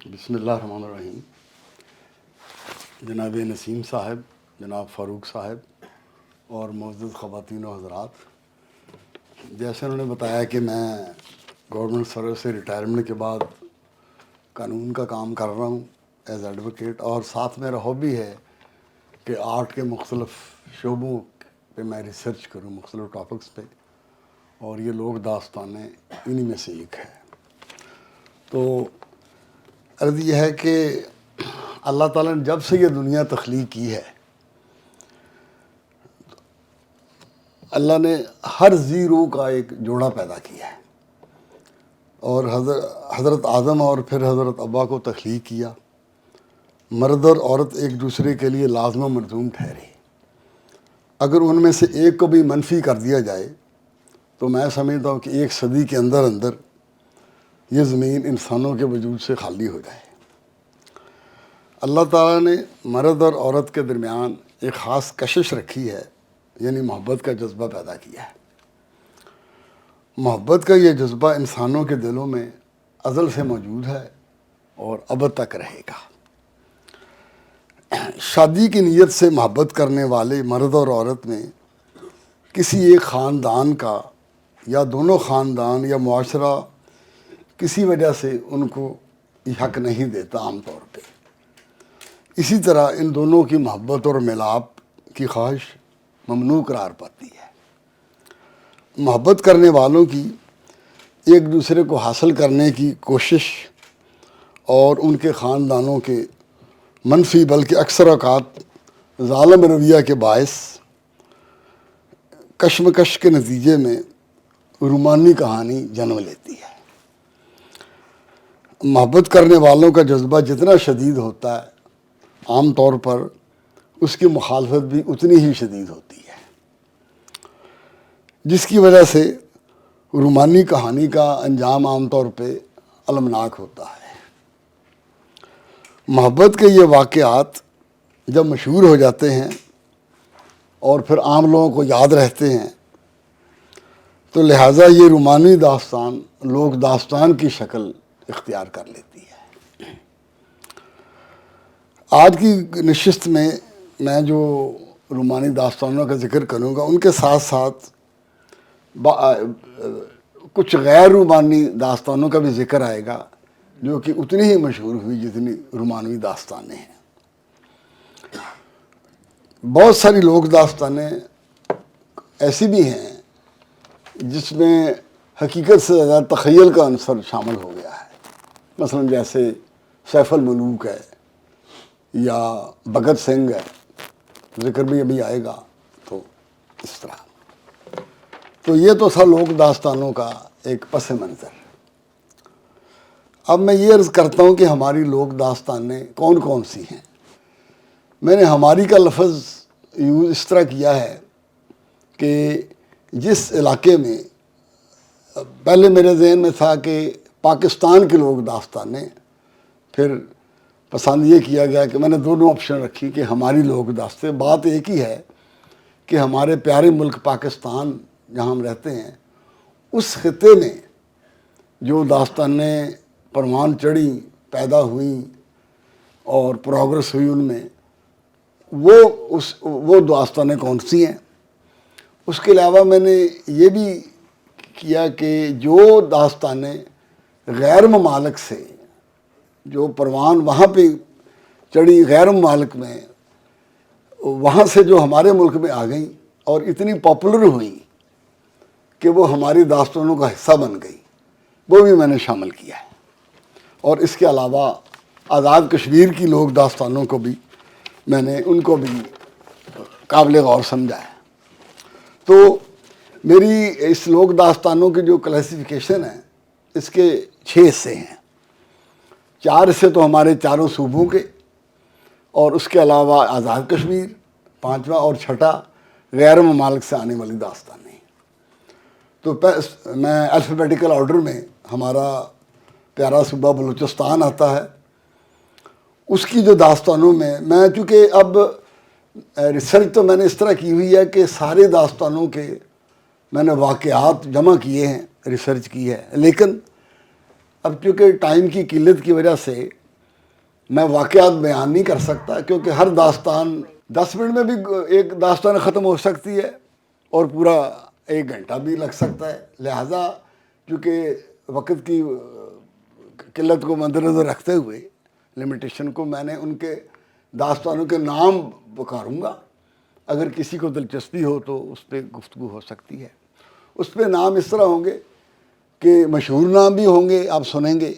بسم اللہ الرحمن الرحیم. جناب نسیم صاحب، جناب فاروق صاحب اور معزز خواتین و حضرات، جیسے انہوں نے بتایا کہ میں گورنمنٹ سروس سے ریٹائرمنٹ کے بعد قانون کا کام کر رہا ہوں ایز ایڈوکیٹ، اور ساتھ میرا ہابی ہے کہ آرٹ کے مختلف شعبوں پہ میں ریسرچ کروں، مختلف ٹاپکس پہ، اور یہ لوگ داستانیں انہی میں سے ایک ہے. تو عرض یہ ہے کہ اللہ تعالیٰ نے جب سے یہ دنیا تخلیق کی ہے، اللہ نے ہر ذی روح کا ایک جوڑا پیدا کیا ہے، اور حضرت آدم اور پھر حضرت ابا کو تخلیق کیا. مرد اور عورت ایک دوسرے کے لیے لازم و ملزوم ٹھہرے. اگر ان میں سے ایک کو بھی منفی کر دیا جائے تو میں سمجھتا ہوں کہ ایک صدی کے اندر اندر یہ زمین انسانوں کے وجود سے خالی ہو جائے. اللہ تعالیٰ نے مرد اور عورت کے درمیان ایک خاص کشش رکھی ہے، یعنی محبت کا جذبہ پیدا کیا ہے. محبت کا یہ جذبہ انسانوں کے دلوں میں ازل سے موجود ہے اور ابد تک رہے گا. شادی کی نیت سے محبت کرنے والے مرد اور عورت میں کسی ایک خاندان کا یا دونوں خاندان یا معاشرہ کسی وجہ سے ان کو یہ حق نہیں دیتا عام طور پہ. اسی طرح ان دونوں کی محبت اور ملاپ کی خواہش ممنوع قرار پاتی ہے. محبت کرنے والوں کی ایک دوسرے کو حاصل کرنے کی کوشش اور ان کے خاندانوں کے منفی بلکہ اکثر اوقات ظالم رویہ کے باعث کشمکش کے نتیجے میں رومانی کہانی جنم لیتی ہے. محبت کرنے والوں کا جذبہ جتنا شدید ہوتا ہے، عام طور پر اس کی مخالفت بھی اتنی ہی شدید ہوتی ہے، جس کی وجہ سے رومانی کہانی کا انجام عام طور پہ المناک ہوتا ہے. محبت کے یہ واقعات جب مشہور ہو جاتے ہیں اور پھر عام لوگوں کو یاد رہتے ہیں تو لہٰذا یہ رومانی داستان لوک داستان کی شکل اختیار کر لیتی ہے. آج کی نشست میں میں جو رومانی داستانوں کا ذکر کروں گا، ان کے ساتھ ساتھ کچھ غیر رومانی داستانوں کا بھی ذکر آئے گا جو کہ اتنی ہی مشہور ہوئی جتنی رومانوی داستانیں ہیں. بہت ساری لوک داستانیں ایسی بھی ہیں جس میں حقیقت سے زیادہ تخیل کا عنصر شامل ہو گیا ہے. مثلا جیسے سیف الملوک ہے یا بھگت سنگھ ہے، ذکر بھی ابھی آئے گا. تو اس طرح تو یہ تو تھا لوک داستانوں کا ایک پس منظر. اب میں یہ عرض کرتا ہوں کہ ہماری لوک داستانیں کون کون سی ہیں. میں نے ہماری کا لفظ یوز اس طرح کیا ہے کہ جس علاقے میں پہلے میرے ذہن میں تھا کہ پاکستان کی لوک داستانیں، پھر پسند یہ کیا گیا کہ میں نے دونوں آپشن رکھی کہ ہماری لوک داستیں. بات ایک ہی ہے کہ ہمارے پیارے ملک پاکستان جہاں ہم رہتے ہیں، اس خطے میں جو داستانیں پروان چڑھیں، پیدا ہوئیں اور پروگرس ہوئی، ان میں وہ داستانیں کون سی ہیں. اس کے علاوہ میں نے یہ بھی کیا کہ جو داستانیں غیر ممالک سے جو پروان وہاں پہ چڑھی غیر ممالک میں، وہاں سے جو ہمارے ملک میں آ گئیں اور اتنی پاپولر ہوئیں کہ وہ ہماری داستانوں کا حصہ بن گئی، وہ بھی میں نے شامل کیا ہے. اور اس کے علاوہ آزاد کشمیر کی لوک داستانوں کو بھی میں نے ان کو بھی قابل غور سمجھا ہے. تو میری اس لوک داستانوں کی جو کلاسیفیکیشن ہے، اس کے 6 حصے ہیں. 4 حصے تو ہمارے چاروں صوبوں کے، اور اس کے علاوہ آزاد کشمیر 5واں، اور 6ٹھا غیر ممالک سے آنے والی داستانیں. تو میں الفابیٹیکل آرڈر میں ہمارا پیارا صوبہ بلوچستان آتا ہے. اس کی جو داستانوں میں چونکہ اب ریسرچ تو میں نے اس طرح کی ہوئی ہے کہ سارے داستانوں کے میں نے واقعات جمع کیے ہیں، ریسرچ کی ہے، لیکن اب چونکہ ٹائم کی قلت کی وجہ سے میں واقعات بیان نہیں کر سکتا، کیونکہ ہر داستان 10 منٹ میں بھی ایک داستان ختم ہو سکتی ہے اور پورا 1 گھنٹہ بھی لگ سکتا ہے. لہٰذا چونکہ وقت کی قلت کو مد نظر رکھتے ہوئے، لمیٹیشن کو، میں نے ان کے داستانوں کے نام پکاروں گا. اگر کسی کو دلچسپی ہو تو اس پہ گفتگو ہو سکتی ہے. اس پہ نام اس طرح ہوں گے کہ مشہور نام بھی ہوں گے، آپ سنیں گے،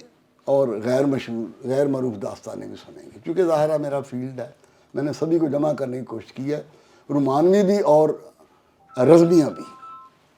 اور غیر مشہور، غیر معروف داستانیں بھی سنیں گے. چونکہ ظاہرہ میرا فیلڈ ہے، میں نے سبھی کو جمع کرنے کی کوشش کی ہے، رومانوی بھی اور رزمیہ بھی.